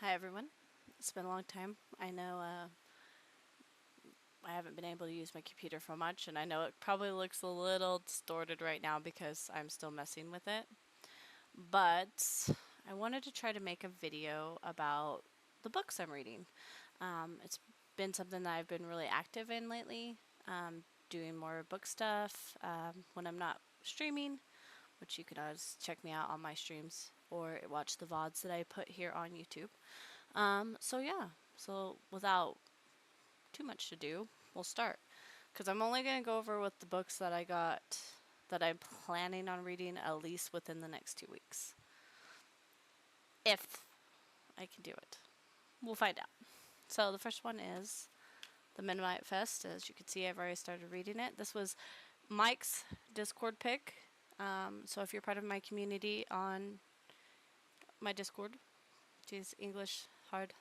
Hi everyone. It's been a long time. I know I haven't been able to use my computer for much, and I know it probably looks a little distorted right now because I'm still messing with it. But I wanted to try to make a video about the books I'm reading. It's been something that I've been really active in lately, doing more book stuff when I'm not streaming, which you can always check me out on my streams or watch the VODs that I put here on YouTube. So without too much to do, we'll start. Because I'm only going to go over with the books that I got that I'm planning on reading at least within the next 2 weeks. If I can do it. We'll find out. So the first one is The Midnight Fest. As you can see, I've already started reading it. This was Mike's Discord pick. So if you're part of my community on my Discord, which is English hard,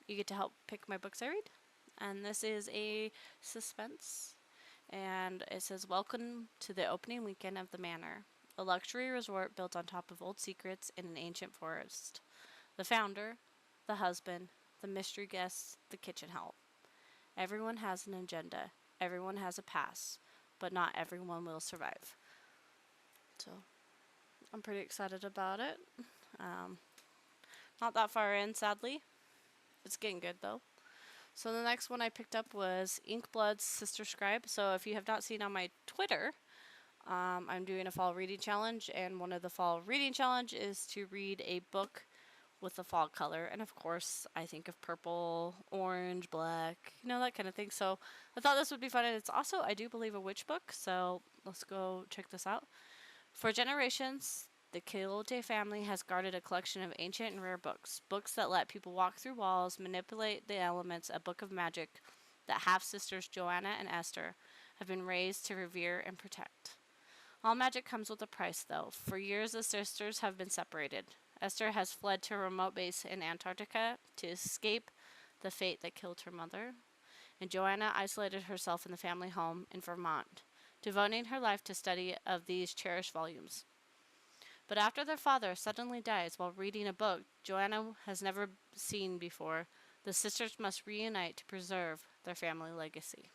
you get to help pick my books I read. And this is a suspense. And it says, Welcome to the opening weekend of the Manor, a luxury resort built on top of old secrets in an ancient forest. The founder, the husband, the mystery guests, the kitchen help. Everyone has an agenda. Everyone has a past. But not everyone will survive. So, I'm pretty excited about it. Not that far in, sadly. It's getting good, though. So the next one I picked up was Inkblood's Sister Scribe. So if you have not seen on my Twitter, I'm doing a fall reading challenge, and one of the fall reading challenge is to read a book with the fall color. And of course, I think of purple, orange, black, that kind of thing. So I thought this would be fun. And it's also, I do believe, a witch book. So let's go check this out. For generations, the Quixote family has guarded a collection of ancient and rare books. Books that let people walk through walls, manipulate the elements, a book of magic that half-sisters Joanna and Esther have been raised to revere and protect. All magic comes with a price, though. For years, the sisters have been separated. Esther has fled to a remote base in Antarctica to escape the fate that killed her mother, and Joanna isolated herself in the family home in Vermont, devoting her life to study of these cherished volumes. But after their father suddenly dies while reading a book Joanna has never seen before, the sisters must reunite to preserve their family legacy.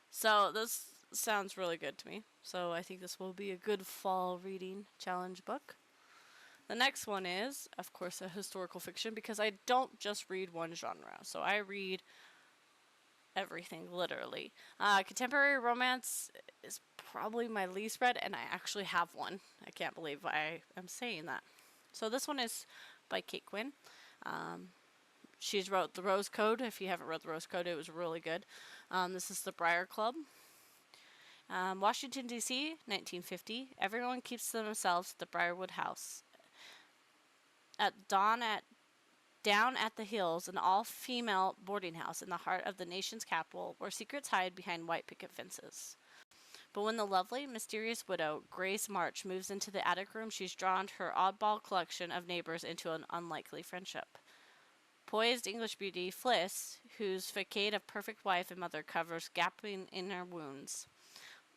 So this sounds really good to me. So I think this will be a good fall reading challenge book. The next one is, of course, a historical fiction because I don't just read one genre. So I read everything, literally. Contemporary romance is probably my least read, and I actually have one. I can't believe I am saying that. So this one is by Kate Quinn. She's wrote The Rose Code. If you haven't read The Rose Code, it was really good. This is The Briar Club. Washington, D.C., 1950. Everyone keeps to themselves at the Briarwood House. Down at the hills, an all-female boarding house in the heart of the nation's capital where secrets hide behind white picket fences. But when the lovely, mysterious widow, Grace March, moves into the attic room, she's drawn her oddball collection of neighbors into an unlikely friendship. Poised English beauty, Fliss, whose facade of perfect wife and mother covers gaping inner wounds.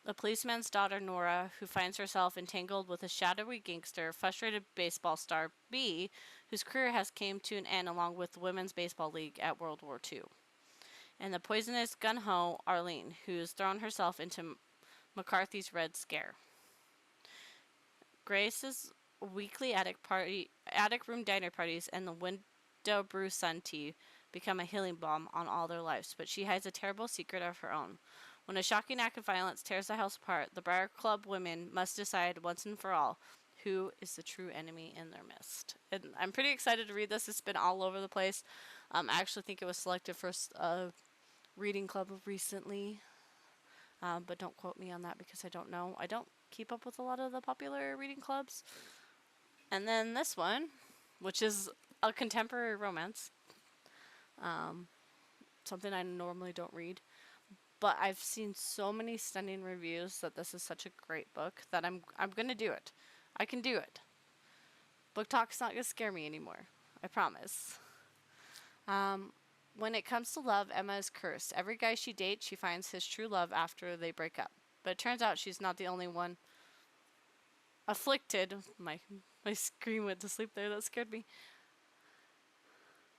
A policeman's daughter, Nora, who finds herself entangled with a shadowy gangster, frustrated baseball star B, whose career has come to an end along with the Women's Baseball League at World War II. And the poisonous gun-ho Arlene, who's thrown herself into McCarthy's Red Scare. Grace's weekly attic room diner parties, and the window brew sun tea become a healing balm on all their lives, but she hides a terrible secret of her own. When a shocking act of violence tears the house apart, the Briar Club women must decide once and for all who is the true enemy in their midst. And I'm pretty excited to read this. It's been all over the place. I actually think it was selected for a reading club recently, but don't quote me on that because I don't know. I don't keep up with a lot of the popular reading clubs. And then this one, which is a contemporary romance, something I normally don't read. But I've seen so many stunning reviews that this is such a great book that I'm going to do it. I can do it. Book talk's not going to scare me anymore. I promise. When it comes to love, Emma is cursed. Every guy she dates, she finds his true love after they break up. But it turns out she's not the only one afflicted. My screen went to sleep there. That scared me.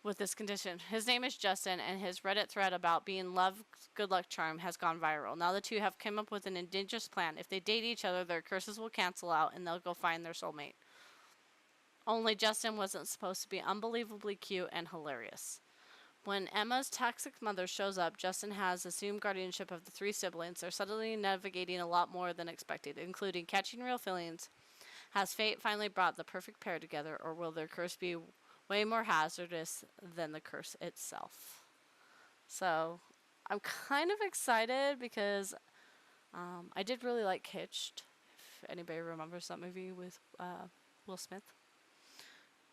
With this condition. His name is Justin, and his Reddit thread about being Love's good luck charm has gone viral. Now the two have come up with an ingenious plan. If they date each other, their curses will cancel out, and they'll go find their soulmate. Only Justin wasn't supposed to be unbelievably cute and hilarious. When Emma's toxic mother shows up, Justin has assumed guardianship of the three siblings. They're suddenly navigating a lot more than expected, including catching real feelings. Has fate finally brought the perfect pair together, or will their curse be way more hazardous than the curse itself? So, I'm kind of excited because I did really like Hitched. If anybody remembers that movie with Will Smith,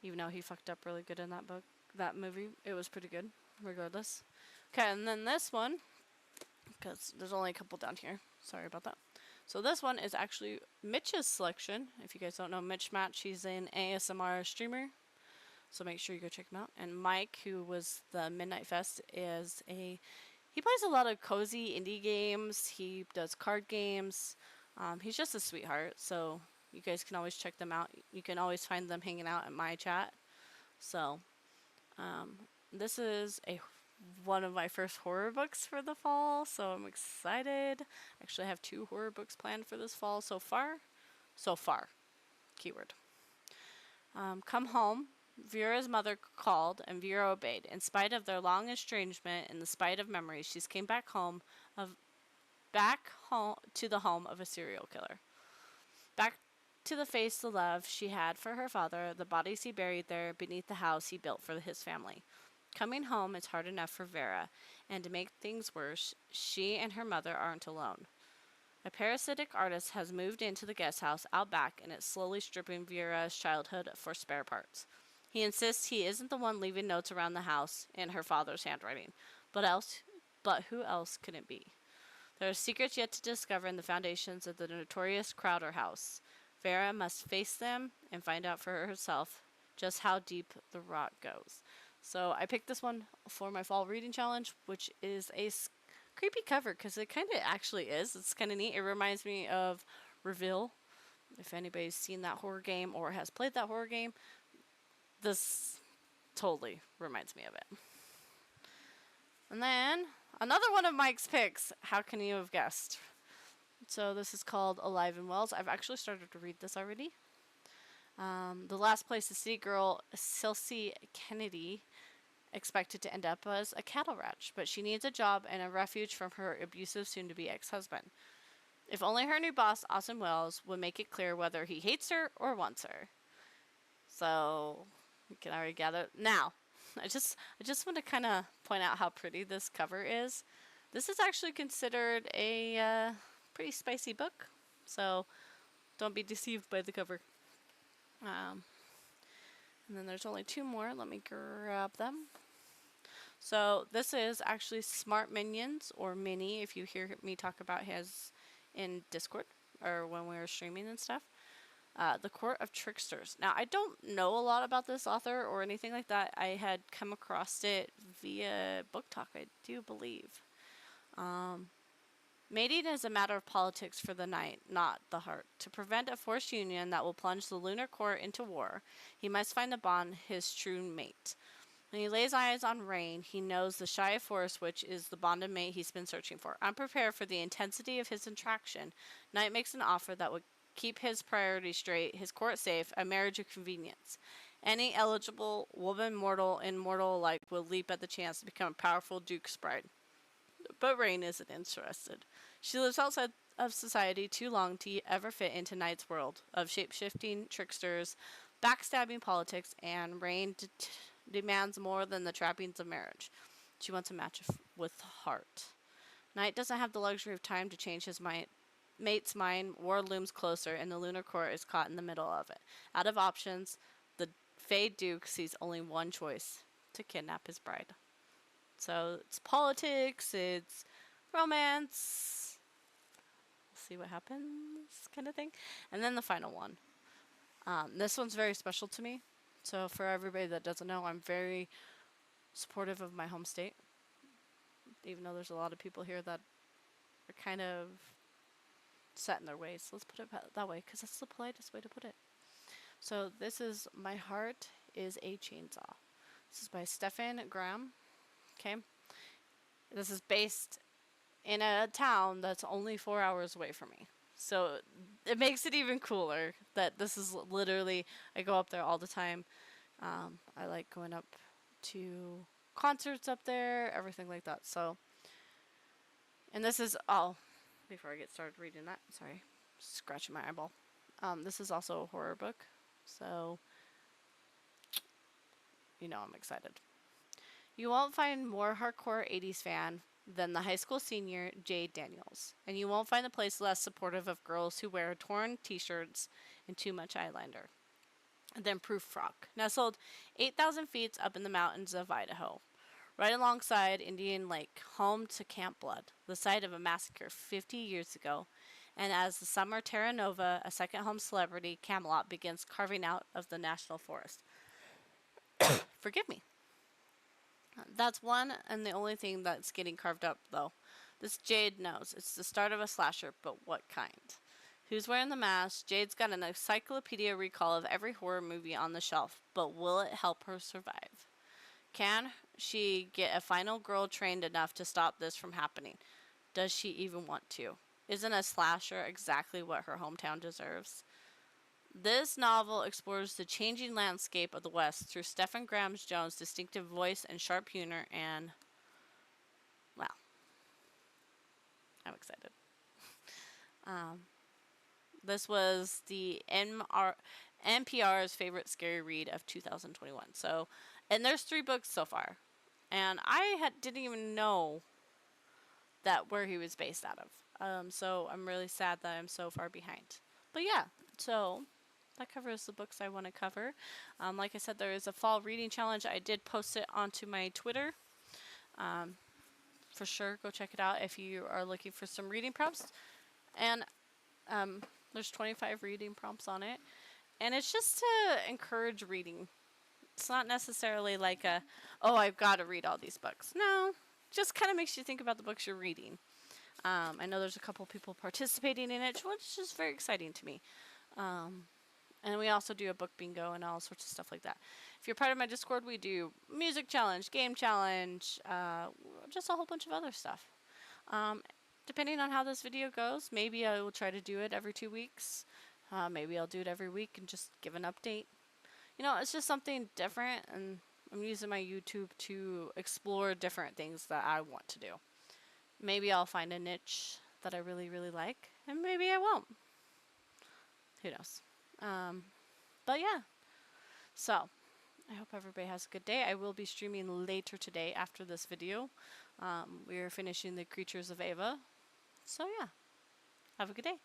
even though he fucked up really good in that movie, it was pretty good, regardless. Okay, and then this one, because there's only a couple down here. Sorry about that. So this one is actually Mitch's selection. If you guys don't know Mitch Match, he's an ASMR streamer. So make sure you go check him out. And Mike, who was the Midnight Fest, he plays a lot of cozy indie games. He does card games. He's just a sweetheart. So you guys can always check them out. You can always find them hanging out in my chat. So this is one of my first horror books for the fall. So I'm excited. Actually, I have 2 horror books planned for this fall so far. So far. Keyword. Come home. Vera's mother called, and Vera obeyed. In spite of their long estrangement and the spite of memories, she's came back home to the home of a serial killer. Back to the face of love she had for her father, the bodies he buried there beneath the house he built for his family. Coming home is hard enough for Vera, and to make things worse, she and her mother aren't alone. A parasitic artist has moved into the guest house out back, and it's slowly stripping Vera's childhood for spare parts. He insists he isn't the one leaving notes around the house in her father's handwriting. But who else can it be? There are secrets yet to discover in the foundations of the notorious Crowder house. Vera must face them and find out for herself just how deep the rot goes. So I picked this one for my fall reading challenge, which is a creepy cover because it kind of actually is. It's kind of neat. It reminds me of Reveal. If anybody's seen that horror game or has played that horror game, this totally reminds me of it. And then another one of Mike's picks. How can you have guessed? So this is called Alive in Wells. I've actually started to read this already. The last place the city girl Silsey Kennedy expected to end up was a cattle ranch, but she needs a job and a refuge from her abusive soon-to-be ex-husband. If only her new boss, Austin Wells, would make it clear whether he hates her or wants her. So you can already gather. Now, I just want to kind of point out how pretty this cover is. This is actually considered a pretty spicy book, so don't be deceived by the cover. And then there's only 2 more. Let me grab them. So this is actually Smart Minions, or Mini, if you hear me talk about his in Discord or when we were streaming and stuff. The Court of Tricksters. Now, I don't know a lot about this author or anything like that. I had come across it via Book Talk, I do believe. Mating is a matter of politics for the night, not the heart. To prevent a forced union that will plunge the lunar court into war, he must find the bond his true mate. When he lays eyes on Rain, he knows the shy forest which is the bonded mate he's been searching for. Unprepared for the intensity of his attraction, Knight makes an offer that would keep his priorities straight, his court safe, a marriage of convenience. Any eligible woman, mortal and mortal alike, will leap at the chance to become a powerful duke's bride. But Rain isn't interested. She lives outside of society too long to ever fit into Knight's world of shape-shifting tricksters, backstabbing politics, and Rain demands more than the trappings of marriage. She wants a match with heart. Knight doesn't have the luxury of time to change his mate's mind. War looms closer, and the lunar court is caught in the middle of it. Out of options, the Fey Duke sees only one choice: to kidnap his bride. So it's politics, it's romance, we'll see what happens kind of thing. And then the final one. This one's very special to me. So for everybody that doesn't know, I'm very supportive of my home state. Even though there's a lot of people here that are kind of set in their ways. Let's put it that way, because that's the politest way to put it. So this is My Heart is a Chainsaw. This is by Stephen Graham. Okay. This is based in a town that's only 4 hours away from me. So it makes it even cooler that this is literally, I go up there all the time. I like going up to concerts up there, everything like that. So, and this is, oh, before I get started reading that, sorry, scratching my eyeball. This is also a horror book. So, you know, I'm excited. You won't find more hardcore 80s fan than the high school senior Jade Daniels, and you won't find a place less supportive of girls who wear torn t-shirts and too much eyeliner than Proof Rock, nestled 8,000 feet up in the mountains of Idaho, right alongside Indian Lake, home to Camp Blood, the site of a massacre 50 years ago. And as the summer Terra Nova, a second home celebrity, Camelot, begins carving out of the national forest. Forgive me. That's one and the only thing that's getting carved up, though. This Jade knows. It's the start of a slasher, but what kind? Who's wearing the mask? Jade's got an encyclopedia recall of every horror movie on the shelf, but will it help her survive? Can she get a final girl trained enough to stop this from happening? Does she even want to? Isn't a slasher exactly what her hometown deserves? This novel explores the changing landscape of the West through Stephen Graham Jones' distinctive voice and sharp humor, and, well, I'm excited. This was the NPR's favorite scary read of 2021. So, and there's 3 books so far, and I didn't even know that where he was based out of. So I'm really sad that I'm so far behind. But yeah, so that covers the books I want to cover. Like I said, there is a fall reading challenge. I did post it onto my Twitter. For sure, go check it out if you are looking for some reading prompts. And there's 25 reading prompts on it. And it's just to encourage reading. It's not necessarily like I've got to read all these books. No, just kind of makes you think about the books you're reading. I know there's a couple people participating in it, which is very exciting to me. And we also do a book bingo and all sorts of stuff like that. If you're part of my Discord, we do music challenge, game challenge, just a whole bunch of other stuff. Depending on how this video goes, maybe I will try to do it every 2 weeks. Maybe I'll do it every week and just give an update. You know, it's just something different, and I'm using my YouTube to explore different things that I want to do. Maybe I'll find a niche that I really, really like, and maybe I won't. Who knows? But yeah. So, I hope everybody has a good day. I will be streaming later today after this video. We are finishing the Creatures of Ava. So yeah. Have a good day.